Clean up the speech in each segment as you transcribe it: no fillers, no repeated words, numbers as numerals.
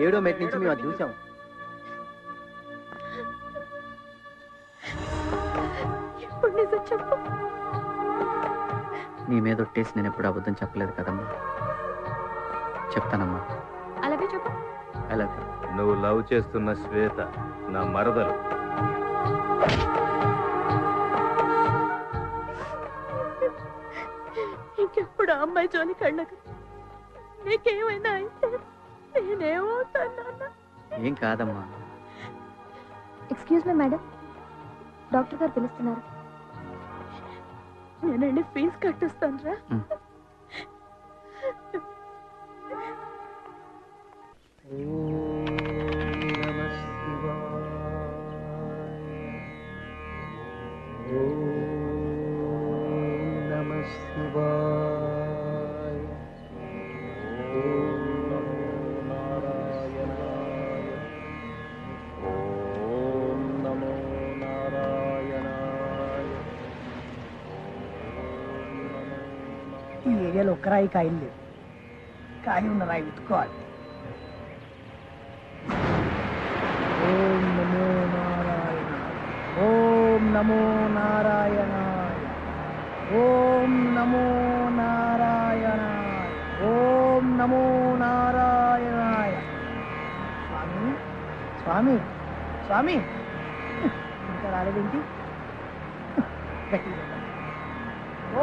7వ మెట్ నుంచి మేము అది చూసాం. నీ మీద ఒట్టేసి నేను ఎప్పుడు అబద్ధం చెప్పలేదు కదమ్మా. చెప్తానమ్మా. అలాగే చెప్పు. అలాగే. నువ్వు లవ్ చేస్తున్న శ్వేత నా మరదలు. ఇంకెప్పుడు అమ్మాయి జోలికి వెళ్ళకు. నీకేమైనా అయితే నేనేమవుతాను? ఏం కాదమ్మా. ఎక్స్క్యూజ్ మీ మేడం, డాక్టర్ గారు పిలుస్తున్నారు. నేను వెళ్ళి ఫీజు కట్టిస్తాను రా. ఈ ఏరియాలో ఒక్క రాయి కాయలు లేవు. కాయ ఉన్న రాయి వెతుక్కోవాలి. ఓం నమో నారాయణ, ఓం నమో నారాయణాయ, ఓం నమో నారాయణాయ, ఓం నమో నారాయణాయ. స్వామి స్వామి స్వామి, ఇంకా రాలేదేంటి?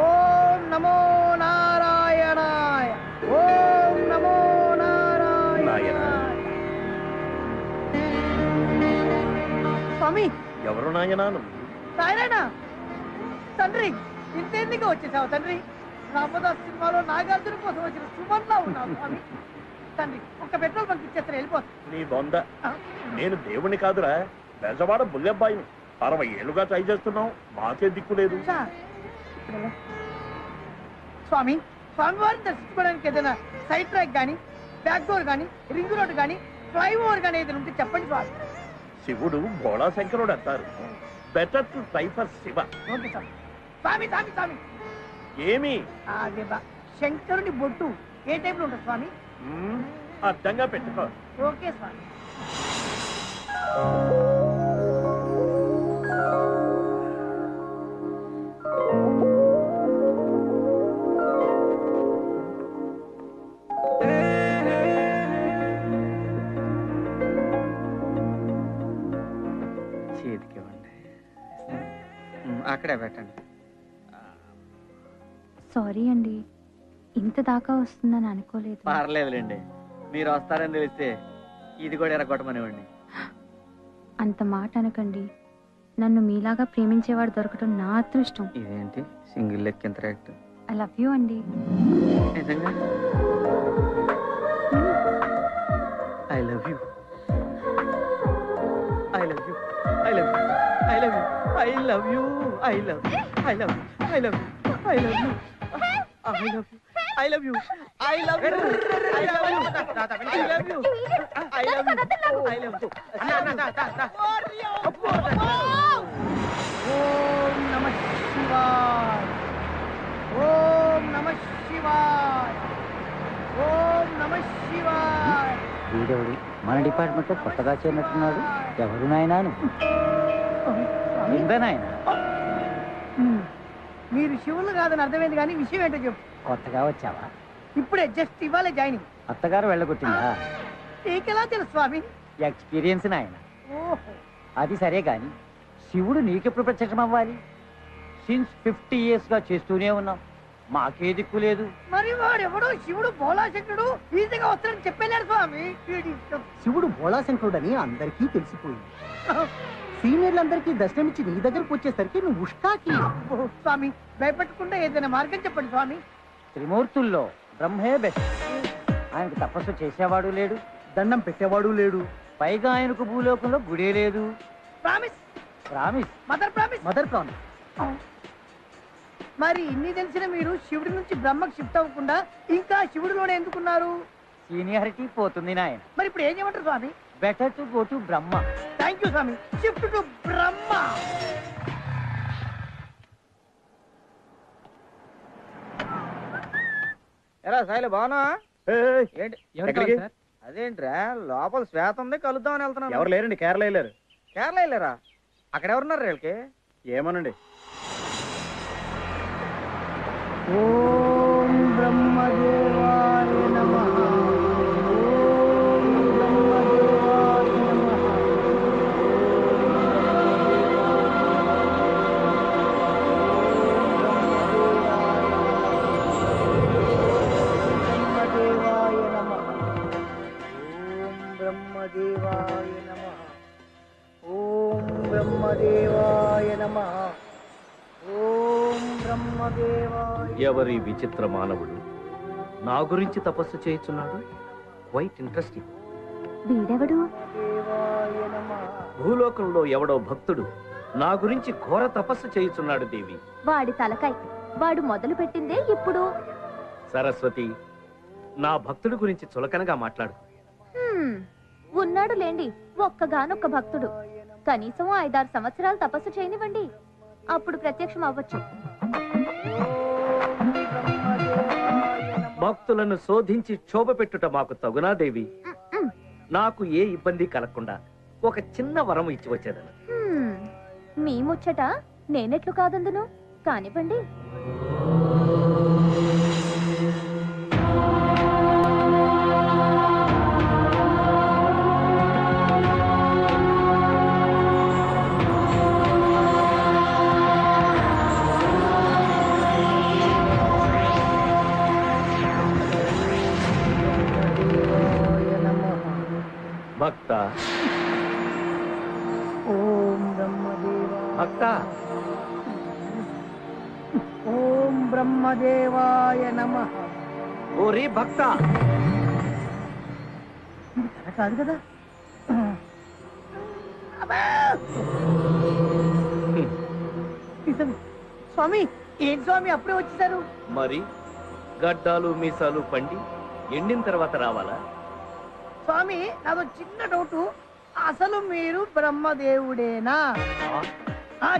ఓం నమో నారాయణాయ, ఓం నమో నారాయణాయ. స్వామి ఎవరు నాయనాను? నారాయణ తండ్రి, ఇంతెందుకు వచ్చేసావు తండ్రి? రామదాస్ సినిమాలో నాగార్జున కోసం వచ్చిన సుమన్లా ఉన్నావు స్వామి. తండ్రి ఒక్క పెట్రోల్ బంక్ ఇచ్చేస్తారు, వెళ్ళిపోతా. నీ బొంద, నేను దేవుణ్ణి కాదురా, బెజవాడ బుల్లెబ్బాయిని. 60 ఏళ్ళుగా ట్రై చేస్తున్నావు, మాకే దిక్కు లేదు. స్వామి, స్వామివారిని దర్శించుకోవడానికి ఏదైనా సైడ్ ట్రాక్ కానీ, బ్యాక్ డోర్ కానీ, రింగ్ రోడ్ కానీ, ఫ్లైఓవర్ కానీ ఏదైనా ఉంటే చెప్పండి స్వామి. శివుడు భోళా శంకరుడు అంటారు. Better to try for Shiva. Okay స్వామి. స్వామి స్వామి స్వామి, ఏమి అదే శంకరుని బొట్టు ఏ టైప్ లో ఉంటుంది స్వామి? అర్థంగా పెట్టుకో. ఓకే స్వామి. చేతికి ఇవ్వండి. అక్కడే పెట్టండి. సారీ అండి, ఇంత దాకా వస్తుందని అనుకోలేదు. పర్లేదులేండి, మీరు వస్తారని తెలిస్తే ఇది కూడా ఎరగొట్టమనివ్వండి. అంత మాట అనకండి. నన్ను మీలాగా ప్రేమించేవాడు దొరకటం నా అదృష్టం. ఇదేంటి సింగిల్ లెక్క ఎంత రేట్? ఐ లవ్ యూ అండి. నిజంగా I love you, I love you, I love you, I love you, I love you, I love you, I love you, I love you, I love you, I love you, I love you, I love you, I love you, I love you, I love you. ఓం నమః శివాయ, ఓం నమః శివాయ, ఓం నమః శివాయ. వీడెవడు మన department లో కొత్తగా చేరినట్టున్నాడు? ఎవరు నాయనాను? నాయన మీరు శివులు కాదని అర్థమైంది, కానీ విషయం ఏంటో చెప్పు. కొత్తగా వచ్చావా? ఇప్పుడే జస్ట్ ఇవాళ జాయినింగ్. అత్తగారు వెళ్ళగొట్టిందా? నీకెలా తెలుసు స్వామి? ఎక్స్పీరియన్స్ నాయన. ఓహో, అది సరే గాని శివుడు నీకెప్పుడు ప్రత్యక్షం అవ్వాలి? సిన్స్ 50 years గా చేస్తూనే ఉన్నాం, మాకే దిక్కు లేదు. మరి వాడెవడో శివుడు భోళాశంకరుడు ఈజీగా వస్తాడని చెప్పలేడు స్వామి. శివుడు భోళాశంకరుడు అని అందరికీ తెలిసిపోయింది. సీనియర్లందరికీ దర్శనమిచ్చి నీ దగ్గరకు వచ్చేసరికి నువ్వు ఉష్కాకి. స్వామి భయపెట్టకుండా ఏదైనా మార్గం చెప్పండి స్వామి. త్రిమూర్తుల్లో బ్రహ్మే బెస్ట్. ఆయనకు తపస్సు చేసేవాడు లేడు, దండం పెట్టేవాడు లేడు, పైగా ఆయనకు భూలోకంలో గుడే లేదు. Promise, promise, mother promise, mother promise. మరి ఇన్ని తెలిసిన మీరు శివుడి నుంచి బ్రహ్మకు షిఫ్ట్ అవ్వకుండా ఇంకా శివుడిలోనే ఎందుకున్నారు? సీనియారిటీ పోతుంది నాయన. మరి ఇప్పుడు ఏం చేయమంటారు స్వామి? Better to go to Brahma. Thank you స్వామి. Shift to Brahma. ఎలా సాయిలు బాగున్నా? ఏంటి అదేంట్రా లోపల శ్వేత ఉంది కలుద్దామని వెళ్తున్నాను. ఎవరు లేరండి, కేరళ వెళ్ళారు. కేరళ వెళ్ళారా? అక్కడ ఎవరున్నారు వీళ్ళకి? ఏమోనండి. ఓం బ్రహ్మదేవాయ నమః. ఓం బ్రహ్మదేవాయ నమః. బ్రహ్మదేవాయ నమః. ఓం బ్రహ్మదేవాయ నమః. ఓం బ్రహ్మదేవాయ నమః. ఓం బ్రహ్మదేవాయ. ఎవరి విచిత్ర మానవుడు నా గురించి తపస్సు చేయుచున్నాడు? Quite interesting. వీడెవడు? దేవాయ నమః. భూలోకంలో ఎవడో భక్తుడు నా గురించి ఘోర తపస్సు చేయుచున్నాడు దేవి. వాడి తలకాయ్. వాడు మొదలు పెట్టిందే ఇప్పుడు. సరస్వతి, నా భక్తుడి గురించి చులకనగా మాట్లాడు. ఉన్నాడు లేండి ఒక్కగానొక్క భక్తుడు. కనీసం 5-6 సంవత్సరాలు తపస్సు చేయనివ్వండి, అప్పుడు ప్రత్యక్షం అవ్వచ్చు. భక్తులను శోధించి క్షోభ పెట్టుట మాకు తగునా దేవి? నాకు ఏ ఇబ్బంది కలగకుండా ఒక చిన్న వరం ఇచ్చి వచ్చేదను. మీ ముచ్చట నేనెట్లు కాదందును, కానివ్వండి. భక్త, ఓం బ్రహ్మదేవాయ. భక్త, ఓం బ్రహ్మదేవాయ నమః. ఓరి భక్త. ఇది కథ కాదు కదా. అబ్బా! నిజమే. స్వామి, ఏంటి స్వామి అప్పుడే వచ్చేసారు? మరి గడ్డాలు మీసాలు పండి ఎండిన తర్వాత రావాలా? స్వామి, నాదో చిన్న డౌట్. అసలు మీరు బ్రహ్మదేవుడేనా?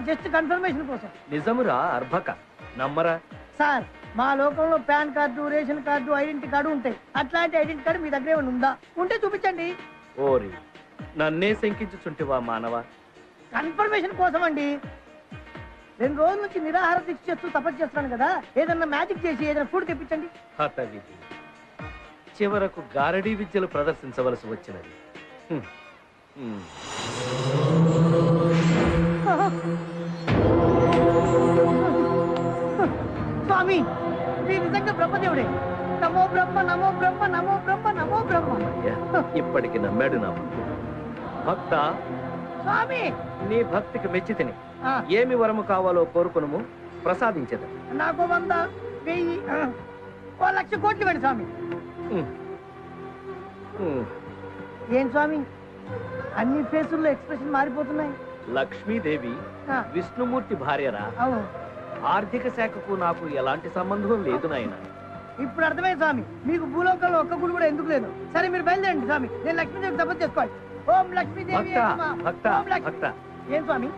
జస్ట్ కన్ఫర్మేషన్ కోసం. నిజమురా అర్భక, నమ్మరా? సార్, మా లోకంలో pan card, ration card, identity card ఉంటాయి. అట్లాంటి ఐడెంటిటీ కార్డు మీ దగ్గర ఏమైనా ఉందా? ఉంటే చూపించండి. ఓరి, నన్నే శంకించుచుంటివా మానవ? కన్ఫర్మేషన్ కోసం అండి. 2 రోజుల నుంచి నిరాహార దీక్ష చేస్తూ తపస్సు చేస్తున్నాను కదా, ఏదన్నా మ్యాజిక్ చేసి ఏదైనా ఫుడ్ తెప్పించండి. హతవిధి, చివరకు గారడీ విద్యలు ప్రదర్శించవలసి వచ్చినది. స్వామి, మీరు నిజంగా బ్రహ్మదేవుడే. నమో బ్రహ్మ, నమో బ్రహ్మ, నమో బ్రహ్మ, నమో బ్రహ్మ. అయ్యా, ఇప్పటికి నమ్మాడు నా భక్తుడు. భక్త, స్వామి, నీ భక్తికి మెచ్చి తిని ఆ, ఏమి వరము కావాలో కోరుకును, ప్రసాదించదు. నాకు 100, 1000, 1,00,000 కోట్లు ఇవ్వండి స్వామి. ఏం స్వామి, అన్ని ఫేసుల్లో ఎక్స్ప్రెషన్ మారిపోతున్నాయి. లక్ష్మీదేవి ఆ, విష్ణుమూర్తి భార్యరా? అవును. ఆర్థిక శాఖకు నాకు ఎలాంటి సంబంధం లేదు నాయన. ఇప్పుడు అర్థమైంది స్వామి, మీకు భూలోకంలో ఒక్క గుడి కూడా ఎందుకు లేదు. సరే, మీరు బయలుదేరండి స్వామి. నేను లక్ష్మీదేవి తపస్సు చేసుకోవాలి. ఓం లక్ష్మీదేవి భక్త, నమః. భక్త, ఓం లక్ష్మీ- భక్త, ఏం స్వామి?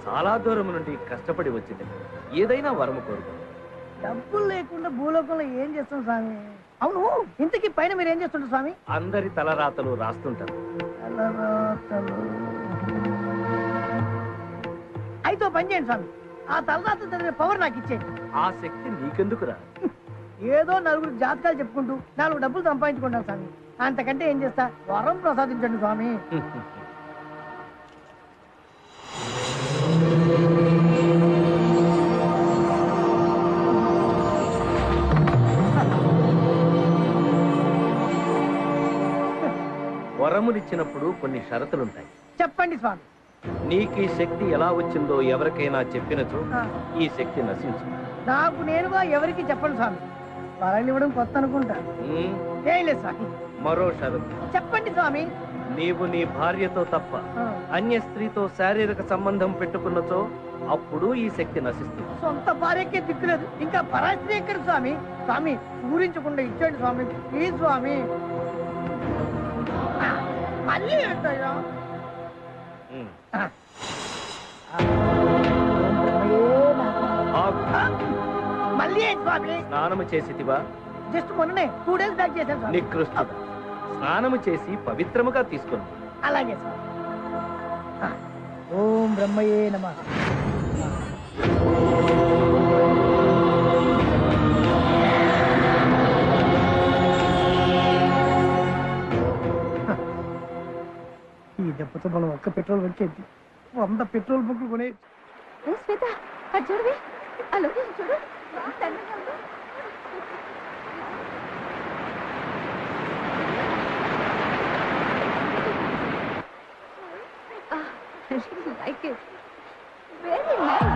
చాలా దూరం నుండి కష్టపడి వచ్చింది. ఏదైనా వరము కోరుకో. డబ్బులు లేకుండా భూలోకంలో ఏం చేస్తాం స్వామి? అవును, ఇంతకీ పైన మీరు ఏం చేస్తుంటారు స్వామి? అందరి తలరాతలు రాస్తుంటారు. తలరాతలు. అయితే ఓ పని చేయండి స్వామి, ఆ తలరాతలు చదివే పవర్ నాకు ఇచ్చేయండి. ఆ శక్తి నీకెందుకురా? ఏదో 4 జాతకాలు చెప్పుకుంటూ 4 డబ్బులు సంపాదించుకుంటాను స్వామి. అంతకంటే ఏం చేస్తా? వరం ప్రసాదించండి స్వామి. వరములిచ్చినప్పుడు కొన్ని షరతులుంటాయి. చెప్పండి స్వామి. నీకు ఈ శక్తి ఎలా వచ్చిందో ఎవరికైనా చెప్పినచో ఆ, ఈ శక్తి నశించు. నాకు నేనుగా ఎవరికి చెప్పండి స్వామి. వరాలు ఇవ్వడం కొత్త అనుకుంటా. ఉమ్, ఏం లేదు స్వామి. మరో షరతు. చెప్పండి స్వామి. నీవు నీ భార్యతో తప్ప ఆ, అన్య స్త్రీతో శారీరక సంబంధం పెట్టుకున్నచో అప్పుడు ఈ శక్తి నశిస్తుంది. సొంత భార్యకే దిక్కులేదు, ఇంకా పరాస్త్రీ ఎక్కడ స్వామి? స్వామి, ఊరించకుండా ఇచ్చేయండి స్వామి, ప్లీజ్ స్వామి. ఆ, మళ్ళీ ఏంటయ్యా? ఉమ్. ఆ. ఆగు. ఆ, మళ్ళీ ఏంటి స్వామి? స్నానము చేసితివా? జస్ట్ మొన్ననే 2 days బ్యాక్ చేశాను స్వామి. నికృష్టుడా, స్నానము చేసి పవిత్రముగా తీసుకుని అలాగే స్వామి. ఓం బ్రహ్మయే నమః. ఈ దెబ్బతో మనం ఒక్క పెట్రోల్ వచ్చేది 100 పెట్రోల్ బంకులు కొనే. శ్వేత అది చూడవే ఆ లొకేషన్ చూడు అందంగా ఉంది. Like it. Very nice.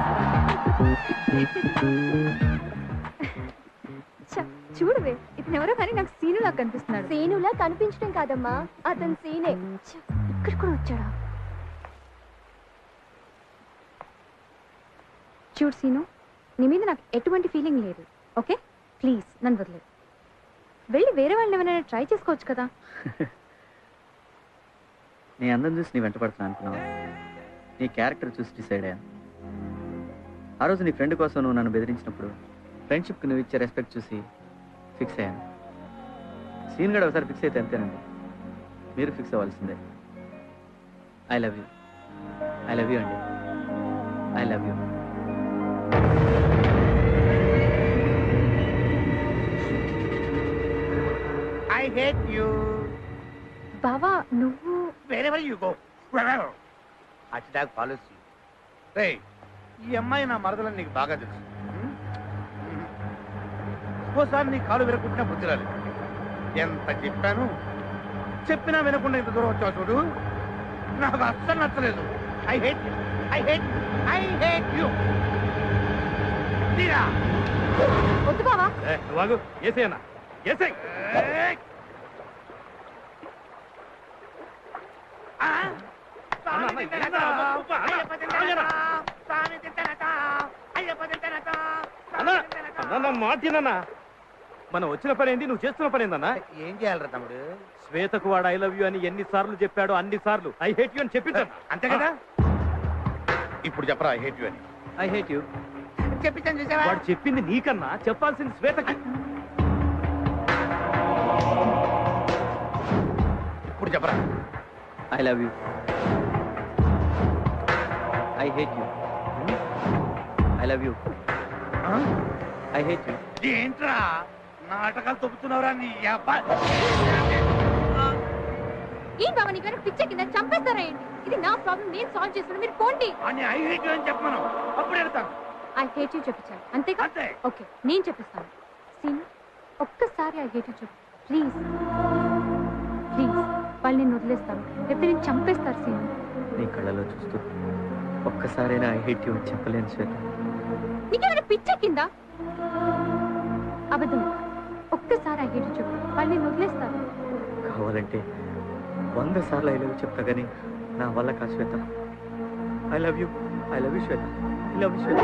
చూడవే ఇతను ఎవరో కానీ నాకు సీనులా కనిపిస్తున్నాడు. సీనులా కనిపించడం కాదమ్మా, అతను సీనే. ఇక్కడ కూడా వచ్చాడా? చూడు సీను, నీ మీద నాకు ఎటువంటి ఫీలింగ్ లేదు. ఓకే ప్లీజ్ నన్ను వదిలేదు. వెళ్ళి వేరే వాళ్ళని ఏమైనా ట్రై చేసుకోవచ్చు కదా. నీ అందం చూసి నీ వెంట పడుతున్నా అనుకున్నావు. నీ క్యారెక్టర్ చూసి డిసైడ్ అయ్యాను. ఆ రోజు నీ ఫ్రెండ్ కోసం నువ్వు నన్ను బెదిరించినప్పుడు ఫ్రెండ్షిప్కి నువ్వు ఇచ్చే రెస్పెక్ట్ చూసి ఫిక్స్ అయ్యాను. సీన్ గడ ఒకసారి ఫిక్స్ అయితే అంతేనండి, మీరు ఫిక్స్ అవ్వాల్సిందే. I love you. I love you అండి. I love you. I hate you. బావా నువ్వు wherever you go. Attack policy. రే ఈ అమ్మాయి నా మరదలని నీకు బాగా తెలుసు. ఓసారి నీ కాలు విరగొట్టినా బుద్ధి రాలేదు. ఎంత చెప్పాను, చెప్పినా వినకుండా ఇంత దూరం వచ్చావు చూడు. నాకు అస్సలు నచ్చలేదు. I hate you. I hate you. I hate you. తీరా వద్దు బావా. వాగు ఏసేనా ఏసే. మాటినన్నా మనం వచ్చిన పని ఏంది, నువ్వు చేస్తున్న పని ఏందన్నా? ఏం చేయాలరా తమ్ముడు? శ్వేతకు వాడు ఐ లవ్ యూ అని ఎన్ని సార్లు చెప్పాడో అన్ని సార్లు ఐ హేట్ యూ అని చెప్పించాను. అంతే కదా? ఇప్పుడు చెప్పరా ఐ హేట్ యూ అని. ఐ హేట్ యూ చెప్పించాను చూసావా? వాడు చెప్పింది నీకన్నా చెప్పాల్సింది శ్వేతకి. ఇప్పుడు చెప్పరా I love you. I hate you. I love you. I hate you. ఏంట్రా నాటకాలు తొప్పుతున్నావురా నీ అబ్బాయి? ఏం బావా నీకు వెనక పిచ్చ కింద చంపేస్తారా ఏంటి? ఇది నా ప్రాబ్లం, నేను సాల్వ్ చేస్తాను, మీరు పోండి. అని ఐ హేట్ యూ అని చెప్పను, అప్పుడు వెళ్తాను. ఐ హేట్ యూ చెప్పించాను అంతేగా? అంతే. ఓకే నేను చెప్పిస్తాను. సీన్ ఒక్కసారి ఐ హేట్ యూ చెప్పు ప్లీజ్. ప్లీజ్ వాళ్ళు నేను వదిలేస్తాను, లేకపోతే నేను చంపేస్తారు. సీన్ నీ కళ్ళలో చూస్తూ ఒక్కసారైనా ఐ హేట్ యూ అని చెప్పలేను శ్వేత. నీకేమైనా పిచ్చ కింద? అబద్ధం. ఒక్కసారి ఐ హేట్ యూ చెప్పు, వాళ్ళు నేను వదిలేస్తారు. కావాలంటే 100 సార్లు ఐ లవ్ యూ చెప్తా కానీ నా వల్ల కాదు Shweta. I love you. I love you Shweta. I love you Shweta.